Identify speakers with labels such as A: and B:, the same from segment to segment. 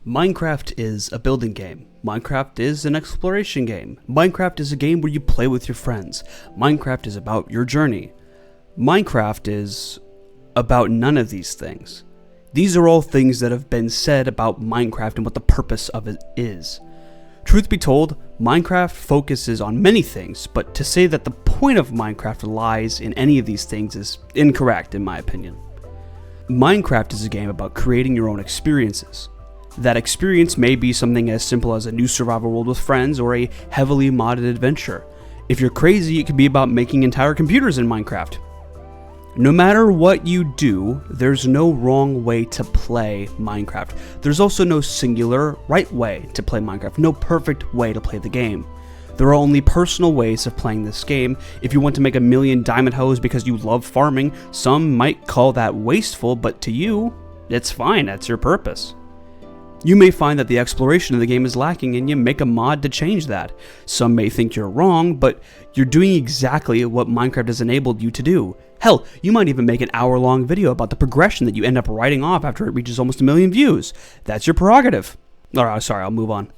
A: Minecraft is a building game. Minecraft is an exploration game. Minecraft is a game where you play with your friends. Minecraft is about your journey. Minecraft is about none of these things. These are all things that have been said about Minecraft and what the purpose of it is. Truth be told, Minecraft focuses on many things, but to say that the point of Minecraft lies in any of these things is incorrect in my opinion. Minecraft is a game about creating your own experiences. That experience may be something as simple as a new survival world with friends or a heavily modded adventure. If you're crazy, it could be about making entire computers in Minecraft. No matter what you do, there's no wrong way to play Minecraft. There's also no singular right way to play Minecraft, no perfect way to play the game. There are only personal ways of playing this game. If you want to make a million diamond hoes because you love farming, some might call that wasteful, but to you, it's fine, that's your purpose. You may find that the exploration of the game is lacking and you make a mod to change that. Some may think you're wrong, but you're doing exactly what Minecraft has enabled you to do. Hell, you might even make an hour-long video about the progression that you end up writing off after it reaches almost 1 million views. That's your prerogative. Alright, sorry, I'll move on.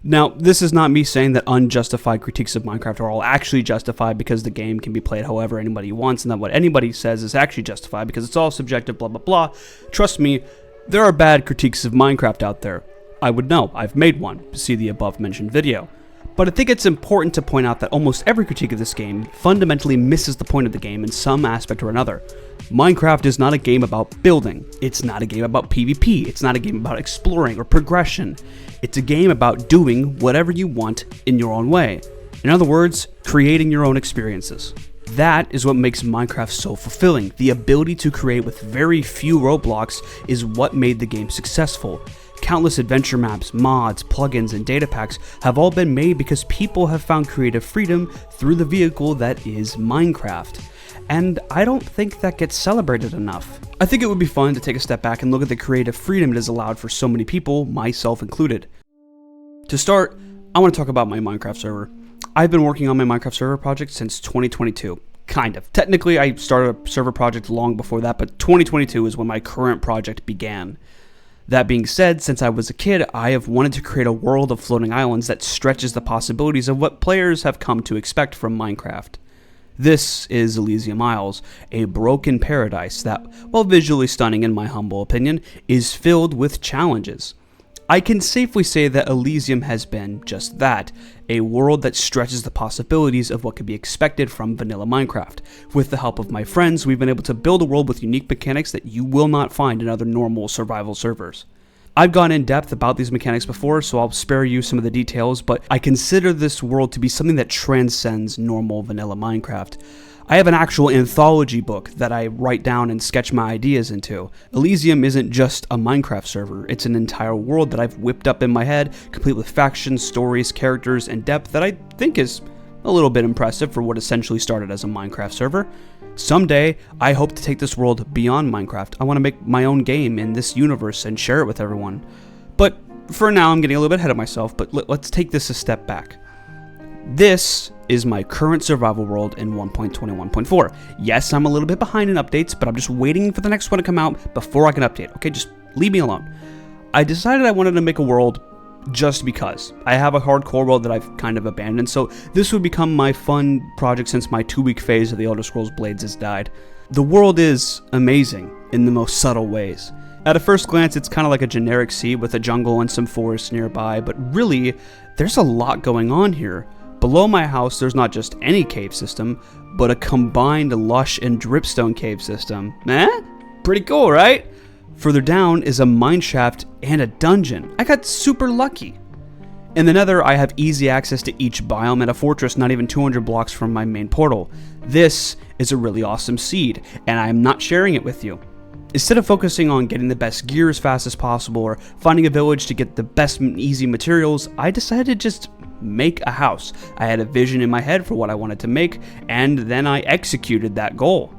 A: Now, this is not me saying that unjustified critiques of Minecraft are all actually justified because the game can be played however anybody wants and that what anybody says is actually justified because it's all subjective, blah blah blah. Trust me, there are bad critiques of Minecraft out there. I would know, I've made one, see the above mentioned video. But I think it's important to point out that almost every critique of this game fundamentally misses the point of the game in some aspect or another. Minecraft is not a game about building, it's not a game about PvP, it's not a game about exploring or progression. It's a game about doing whatever you want in your own way. In other words, creating your own experiences. That is what makes Minecraft so fulfilling. The ability to create with very few roadblocks is what made the game successful. Countless adventure maps, mods, plugins, and data packs have all been made because people have found creative freedom through the vehicle that is Minecraft. And I don't think that gets celebrated enough. I think it would be fun to take a step back and look at the creative freedom it has allowed for so many people, myself included. To start, I want to talk about my Minecraft server. I've been working on my Minecraft server project since 2022. Kind of. Technically, I started a server project long before that, but 2022 is when my current project began. That being said, since I was a kid, I have wanted to create a world of floating islands that stretches the possibilities of what players have come to expect from Minecraft. This is Elysium Isles, a broken paradise that, while visually stunning in my humble opinion, is filled with challenges. I can safely say that Elysium has been just that, a world that stretches the possibilities of what could be expected from vanilla Minecraft. With the help of my friends, we've been able to build a world with unique mechanics that you will not find in other normal survival servers. I've gone in depth about these mechanics before, so I'll spare you some of the details, but I consider this world to be something that transcends normal vanilla Minecraft. I have an actual anthology book that I write down and sketch my ideas into. Elysium isn't just a Minecraft server, it's an entire world that I've whipped up in my head, complete with factions, stories, characters, and depth that I think is a little bit impressive for what essentially started as a Minecraft server. Someday, I hope to take this world beyond Minecraft. I want to make my own game in this universe and share it with everyone. But for now, I'm getting a little bit ahead of myself, but let's take this a step back. This is my current survival world in 1.21.4. Yes, I'm a little bit behind in updates, but I'm just waiting for the next one to come out before I can update, okay? Just leave me alone. I decided I wanted to make a world just because. I have a hardcore world that I've kind of abandoned, so this would become my fun project since my 2-week phase of the Elder Scrolls Blades has died. The world is amazing in the most subtle ways. At a first glance, it's kind of like a generic sea with a jungle and some forests nearby, but really, there's a lot going on here. Below my house, there's not just any cave system, but a combined lush and dripstone cave system. Pretty cool, right? Further down is a mineshaft and a dungeon. I got super lucky. In the Nether, I have easy access to each biome and a fortress not even 200 blocks from my main portal. This is a really awesome seed, and I'm not sharing it with you. Instead of focusing on getting the best gear as fast as possible or finding a village to get the best and easy materials, I decided to just make a house. I had a vision in my head for what I wanted to make, and then I executed that goal.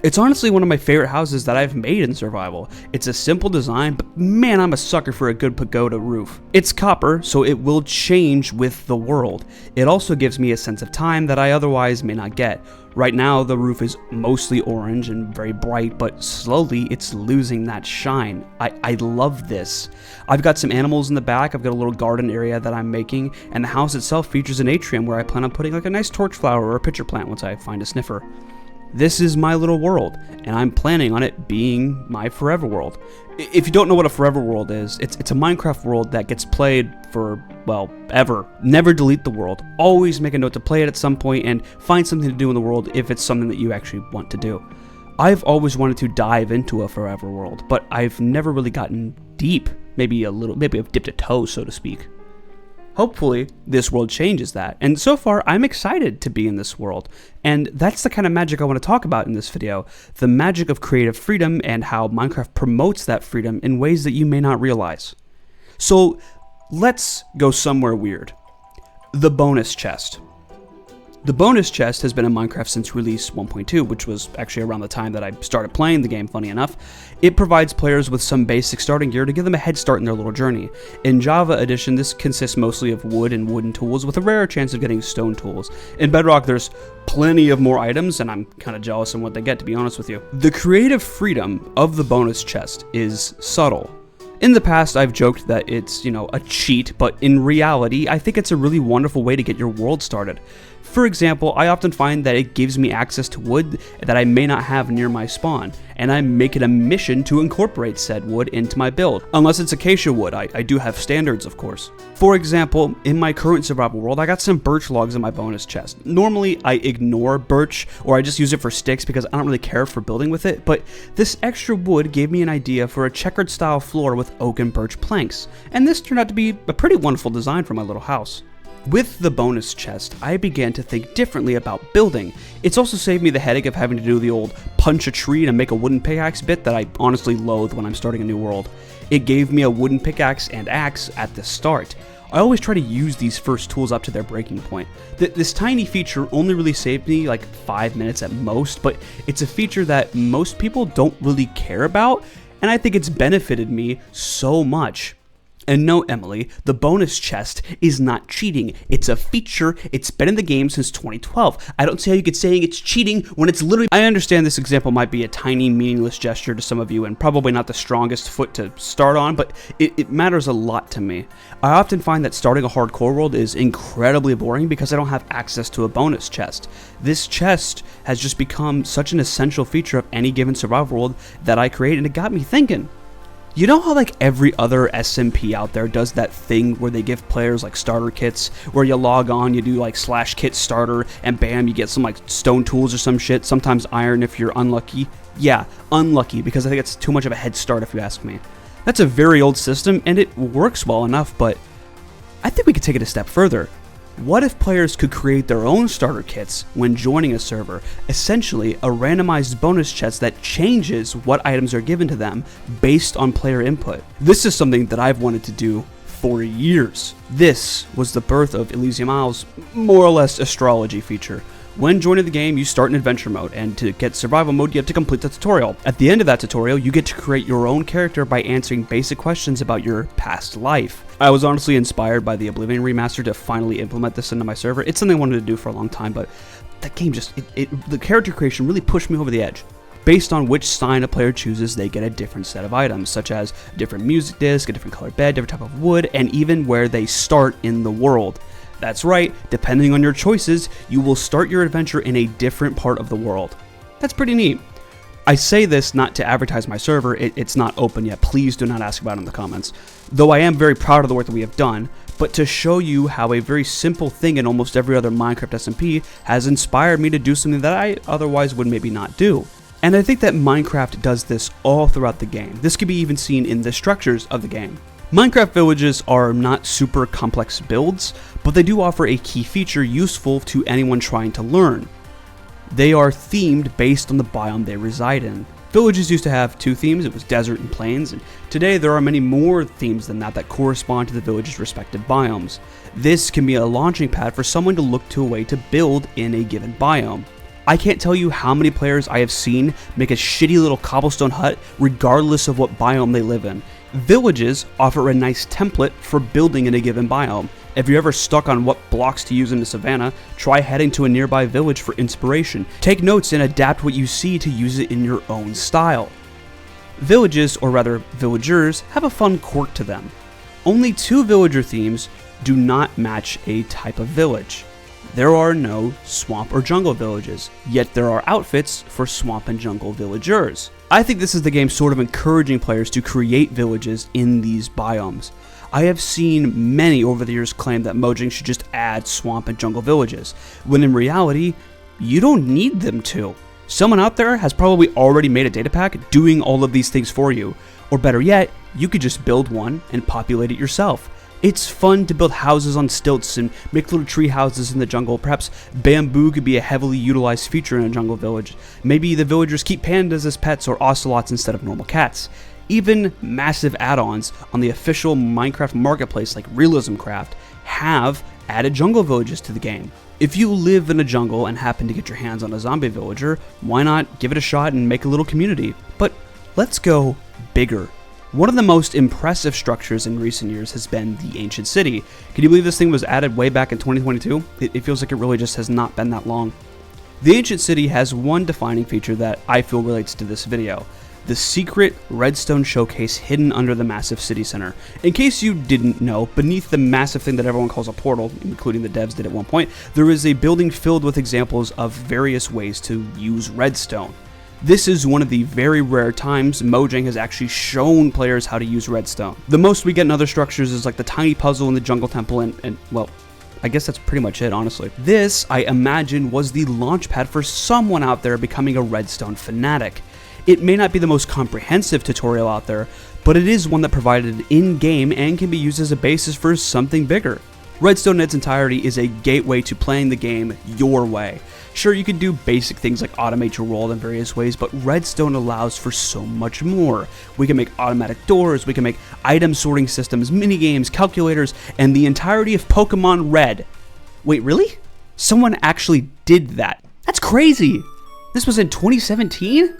A: It's honestly one of my favorite houses that I've made in survival. It's a simple design, but man, I'm a sucker for a good pagoda roof. It's copper, so it will change with the world. It also gives me a sense of time that I otherwise may not get. Right now, the roof is mostly orange and very bright, but slowly it's losing that shine. I love this. I've got some animals in the back, I've got a little garden area that I'm making, and the house itself features an atrium where I plan on putting like a nice torch flower or a pitcher plant once I find a sniffer. This is my little world, and I'm planning on it being my forever world. If you don't know what a forever world is, it's a Minecraft world that gets played for, well, ever. Never delete the world. Always make a note to play it at some point and find something to do in the world if it's something that you actually want to do. I've always wanted to dive into a forever world, but I've never really gotten deep. Maybe I've dipped a toe, so to speak. Hopefully, this world changes that, and so far, I'm excited to be in this world, and that's the kind of magic I want to talk about in this video, the magic of creative freedom and how Minecraft promotes that freedom in ways that you may not realize. So, let's go somewhere weird. The bonus chest. The bonus chest has been in Minecraft since release 1.2, which was actually around the time that I started playing the game, funny enough. It provides players with some basic starting gear to give them a head start in their little journey. In Java Edition, this consists mostly of wood and wooden tools, with a rare chance of getting stone tools. In Bedrock, there's plenty of more items, and I'm kind of jealous on what they get, to be honest with you. The creative freedom of the bonus chest is subtle. In the past, I've joked that it's, a cheat, but in reality, I think it's a really wonderful way to get your world started. For example, I often find that it gives me access to wood that I may not have near my spawn, and I make it a mission to incorporate said wood into my build. Unless it's acacia wood, I do have standards, of course. For example, in my current survival world, I got some birch logs in my bonus chest. Normally, I ignore birch, or I just use it for sticks because I don't really care for building with it, but this extra wood gave me an idea for a checkered style floor with oak and birch planks, and this turned out to be a pretty wonderful design for my little house. With the bonus chest, I began to think differently about building. It's also saved me the headache of having to do the old punch a tree to make a wooden pickaxe bit that I honestly loathe when I'm starting a new world. It gave me a wooden pickaxe and axe at the start. I always try to use these first tools up to their breaking point. This tiny feature only really saved me like 5 minutes at most, but it's a feature that most people don't really care about, and I think it's benefited me so much. And no, Emily, the bonus chest is not cheating. It's a feature. It's been in the game since 2012. I don't see how you could say it's cheating when it's literally... I understand this example might be a tiny, meaningless gesture to some of you and probably not the strongest foot to start on, but it matters a lot to me. I often find that starting a hardcore world is incredibly boring because I don't have access to a bonus chest. This chest has just become such an essential feature of any given survival world that I create, and it got me thinking. You know how like every other SMP out there does that thing where they give players like starter kits, where you log on, you do like /kit starter, and bam, you get some like stone tools or some shit, sometimes iron if you're unlucky. Yeah, unlucky, because I think it's too much of a head start if you ask me. That's a very old system, and it works well enough, but I think we could take it a step further. What if players could create their own starter kits when joining a server, essentially a randomized bonus chest that changes what items are given to them based on player input? This is something that I've wanted to do for years. This was the birth of Elysium Isles' more or less astrology feature. When joining the game, you start in adventure mode, and to get survival mode, you have to complete the tutorial. At the end of that tutorial, you get to create your own character by answering basic questions about your past life. I was honestly inspired by the Oblivion remaster to finally implement this into my server. It's something I wanted to do for a long time, but that game just, the character creation really pushed me over the edge. Based on which sign a player chooses, they get a different set of items, such as a different music disc, a different colored bed, different type of wood, and even where they start in the world. That's right, depending on your choices, you will start your adventure in a different part of the world. That's pretty neat. I say this not to advertise my server, it's not open yet, please do not ask about it in the comments. Though I am very proud of the work that we have done, but to show you how a very simple thing in almost every other Minecraft SMP has inspired me to do something that I otherwise would maybe not do. And I think that Minecraft does this all throughout the game. This can be even seen in the structures of the game. Minecraft villages are not super complex builds, but they do offer a key feature useful to anyone trying to learn. They are themed based on the biome they reside in. Villages used to have two themes, it was desert and plains, and today there are many more themes than that correspond to the village's respective biomes. This can be a launching pad for someone to look to a way to build in a given biome. I can't tell you how many players I have seen make a shitty little cobblestone hut regardless of what biome they live in. Villages offer a nice template for building in a given biome. If you're ever stuck on what blocks to use in the savannah, try heading to a nearby village for inspiration. Take notes and adapt what you see to use it in your own style. Villages, or rather villagers, have a fun quirk to them. Only 2 villager themes do not match a type of village. There are no swamp or jungle villages, yet there are outfits for swamp and jungle villagers. I think this is the game sort of encouraging players to create villages in these biomes. I have seen many over the years claim that Mojang should just add swamp and jungle villages, when in reality, you don't need them to. Someone out there has probably already made a data pack doing all of these things for you, or better yet, you could just build one and populate it yourself. It's fun to build houses on stilts and make little tree houses in the jungle. Perhaps bamboo could be a heavily utilized feature in a jungle village. Maybe the villagers keep pandas as pets or ocelots instead of normal cats. Even massive add-ons on the official Minecraft marketplace like Realism Craft have added jungle villages to the game. If you live in a jungle and happen to get your hands on a zombie villager, why not give it a shot and make a little community? But let's go bigger. One of the most impressive structures in recent years has been the Ancient City. Can you believe this thing was added way back in 2022? It feels like it really just has not been that long. The Ancient City has one defining feature that I feel relates to this video: the secret redstone showcase hidden under the massive city center. In case you didn't know, beneath the massive thing that everyone calls a portal, including the devs did at one point, there is a building filled with examples of various ways to use redstone. This is one of the very rare times Mojang has actually shown players how to use redstone. The most we get in other structures is like the tiny puzzle in the jungle temple and well, I guess that's pretty much it, honestly. This, I imagine, was the launchpad for someone out there becoming a redstone fanatic. It may not be the most comprehensive tutorial out there, but it is one that provided in-game and can be used as a basis for something bigger. Redstone in its entirety is a gateway to playing the game your way. Sure, you can do basic things like automate your world in various ways, but Redstone allows for so much more. We can make automatic doors, we can make item sorting systems, minigames, calculators, and the entirety of Pokemon Red. Wait, really? Someone actually did that. That's crazy! This was in 2017?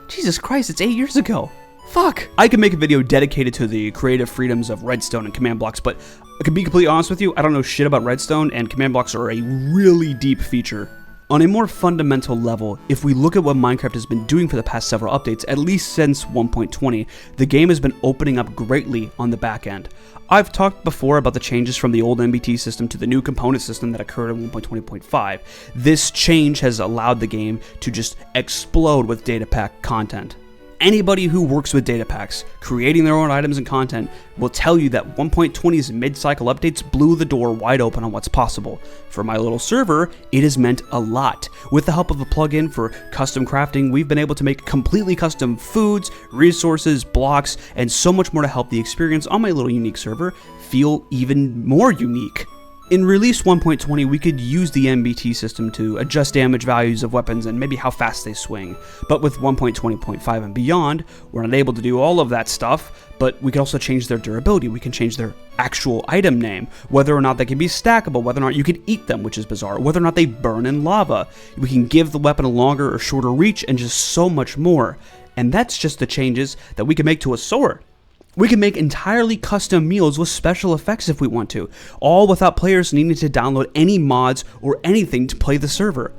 A: Jesus Christ, it's 8 years ago. Fuck! I could make a video dedicated to the creative freedoms of Redstone and command blocks, but I can be completely honest with you, I don't know shit about Redstone, and command blocks are a really deep feature. On a more fundamental level, if we look at what Minecraft has been doing for the past several updates, at least since 1.20, the game has been opening up greatly on the back end. I've talked before about the changes from the old MBT system to the new component system that occurred in 1.20.5. This change has allowed the game to just explode with data pack content. Anybody who works with data packs, creating their own items and content, will tell you that 1.20's mid-cycle updates blew the door wide open on what's possible. For my little server, it has meant a lot. With the help of a plugin for custom crafting, we've been able to make completely custom foods, resources, blocks, and so much more to help the experience on my little unique server feel even more unique. In Release 1.20, we could use the MBT system to adjust damage values of weapons and maybe how fast they swing. But with 1.20.5 and beyond, we're not able to do all of that stuff, but we can also change their durability. We can change their actual item name, whether or not they can be stackable, whether or not you can eat them, which is bizarre, whether or not they burn in lava. We can give the weapon a longer or shorter reach and just so much more. And that's just the changes that we can make to a sword. We can make entirely custom meals with special effects if we want to, all without players needing to download any mods or anything to play the server.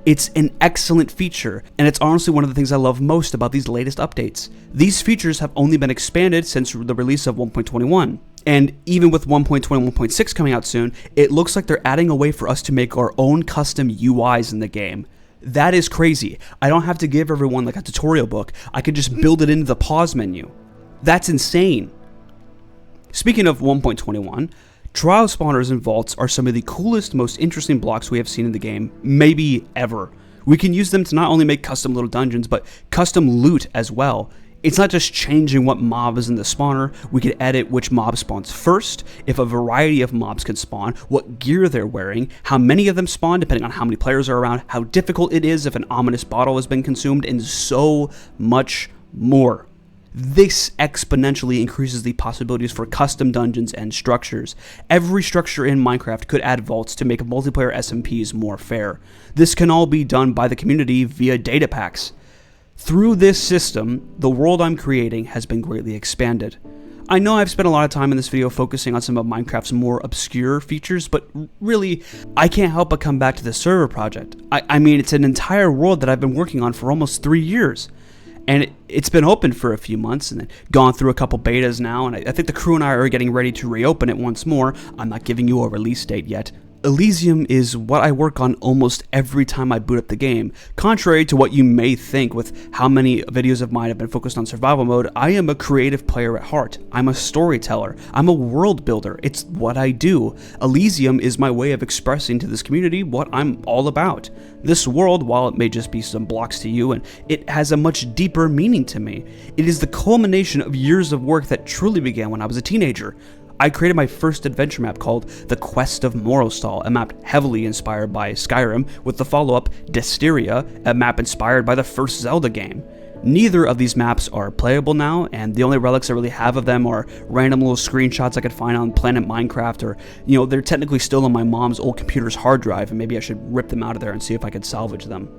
A: It's an excellent feature, and it's honestly one of the things I love most about these latest updates. These features have only been expanded since the release of 1.21. And even with 1.20 and 1.6 coming out soon, it looks like they're adding a way for us to make our own custom UIs in the game. That is crazy. I don't have to give everyone like a tutorial book. I could just build it into the pause menu. That's insane. Speaking of 1.21, trial spawners and vaults are some of the coolest, most interesting blocks we have seen in the game, maybe ever. We can use them to not only make custom little dungeons, but custom loot as well. It's not just changing what mob is in the spawner, we can edit which mob spawns first, if a variety of mobs can spawn, what gear they're wearing, how many of them spawn depending on how many players are around, how difficult it is if an ominous bottle has been consumed, and so much more. This exponentially increases the possibilities for custom dungeons and structures. Every structure in Minecraft could add vaults to make multiplayer SMPs more fair. This can all be done by the community via data packs. Through this system, the world I'm creating has been greatly expanded. I know I've spent a lot of time in this video focusing on some of Minecraft's more obscure features, but really, I can't help but come back to the server project. I mean, it's an entire world that I've been working on for almost 3 years. And it's been open for a few months and gone through a couple betas now, and I think the crew and I are getting ready to reopen it once more. I'm not giving you a release date yet. Elysium is what I work on almost every time I boot up the game. Contrary to what you may think with how many videos of mine have been focused on survival mode, I am a creative player at heart. I'm a storyteller. I'm a world builder. It's what I do. Elysium is my way of expressing to this community what I'm all about. This world, while it may just be some blocks to you, and it has a much deeper meaning to me. It is the culmination of years of work that truly began when I was a teenager. I created my first adventure map called The Quest of Morrowstall, a map heavily inspired by Skyrim, with the follow-up Desteria, a map inspired by the first Zelda game. Neither of these maps are playable now, and the only relics I really have of them are random little screenshots I could find on Planet Minecraft, or, they're technically still on my mom's old computer's hard drive, and maybe I should rip them out of there and see if I could salvage them.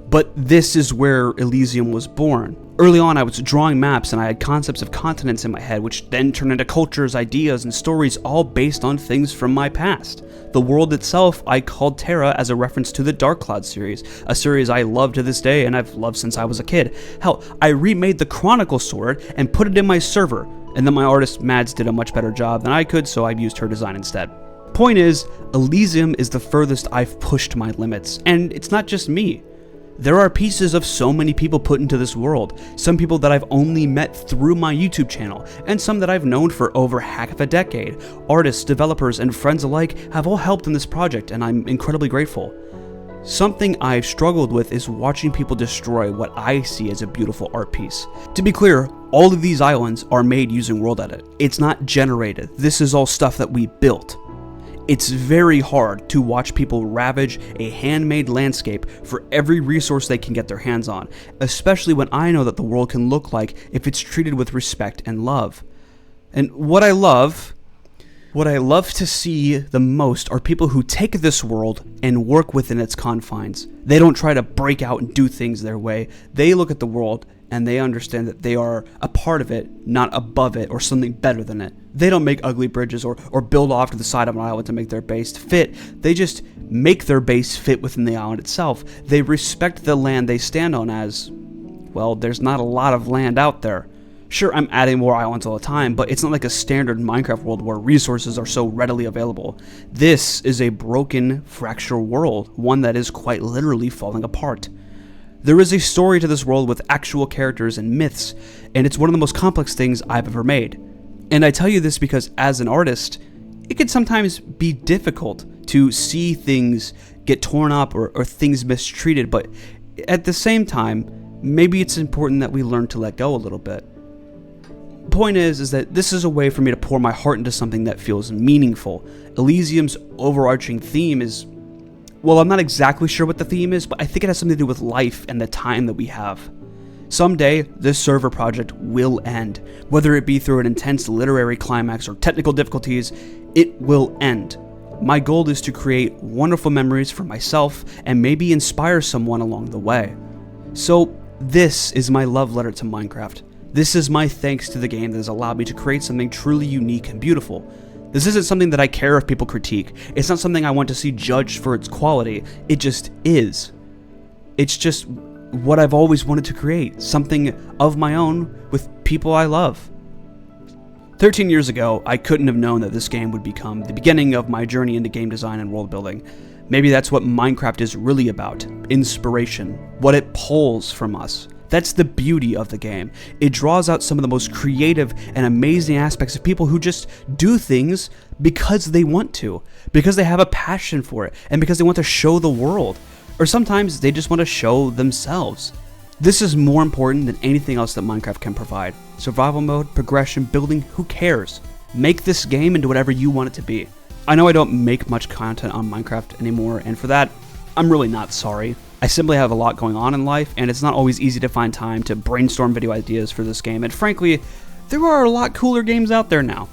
A: But this is where Elysium was born. Early on, I was drawing maps and I had concepts of continents in my head, which then turned into cultures, ideas, and stories, all based on things from my past. The world itself I called Terra as a reference to the Dark Cloud series, a series I love to this day and I've loved since I was a kid. Hell, I remade the Chronicle sword and put it in my server, and then my artist Mads did a much better job than I could, so I used her design instead. Point is, Elysium is the furthest I've pushed my limits, and it's not just me. There are pieces of so many people put into this world, some people that I've only met through my YouTube channel, and some that I've known for over half a decade. Artists, developers, and friends alike have all helped in this project, and I'm incredibly grateful. Something I've struggled with is watching people destroy what I see as a beautiful art piece. To be clear, all of these islands are made using World Edit. It's not generated. This is all stuff that we built. It's very hard to watch people ravage a handmade landscape for every resource they can get their hands on, especially when I know that the world can look like if it's treated with respect and love. And what I love to see the most are people who take this world and work within its confines. They don't try to break out and do things their way. They look at the world and they understand that they are a part of it, not above it or something better than it. They don't make ugly bridges or build off to the side of an island to make their base fit. They just make their base fit within the island itself. They respect the land they stand on as, well, there's not a lot of land out there. Sure, I'm adding more islands all the time, but it's not like a standard Minecraft world where resources are so readily available. This is a broken, fractured world, one that is quite literally falling apart. There is a story to this world with actual characters and myths, and it's one of the most complex things I've ever made. And I tell you this because as an artist, it can sometimes be difficult to see things get torn up or things mistreated, but at the same time, maybe it's important that we learn to let go a little bit. Point is that this is a way for me to pour my heart into something that feels meaningful. Elysium's overarching theme is, well, I'm not exactly sure what the theme is, but I think it has something to do with life and the time that we have. Someday, this server project will end. Whether it be through an intense literary climax or technical difficulties, it will end. My goal is to create wonderful memories for myself and maybe inspire someone along the way. So, this is my love letter to Minecraft. This is my thanks to the game that has allowed me to create something truly unique and beautiful. This isn't something that I care if people critique. It's not something I want to see judged for its quality. It just is. It's just what I've always wanted to create, something of my own with people I love. 13 years ago, I couldn't have known that this game would become the beginning of my journey into game design and world building. Maybe that's what Minecraft is really about, inspiration, what it pulls from us. That's the beauty of the game. It draws out some of the most creative and amazing aspects of people who just do things because they want to, because they have a passion for it, and because they want to show the world. Or sometimes they just want to show themselves. This is more important than anything else that Minecraft can provide. Survival mode, progression, building, who cares? Make this game into whatever you want it to be. I know I don't make much content on Minecraft anymore, and for that, I'm really not sorry. I simply have a lot going on in life, and it's not always easy to find time to brainstorm video ideas for this game, and frankly, there are a lot cooler games out there now.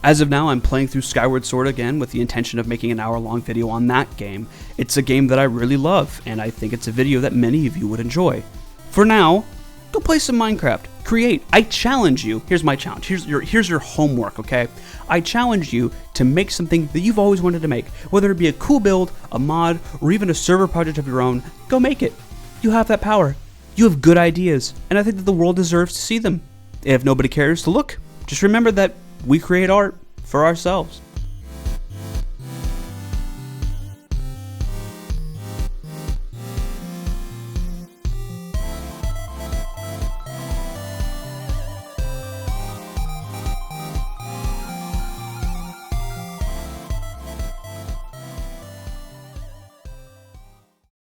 A: As of now, I'm playing through Skyward Sword again with the intention of making an hour-long video on that game. It's a game that I really love, and I think it's a video that many of you would enjoy. For now, go play some Minecraft. Create. I challenge you. Here's my challenge. Here's your homework, okay? I challenge you to make something that you've always wanted to make. Whether it be a cool build, a mod, or even a server project of your own, go make it. You have that power. You have good ideas, and I think that the world deserves to see them. If nobody cares to look, just remember that we create art for ourselves.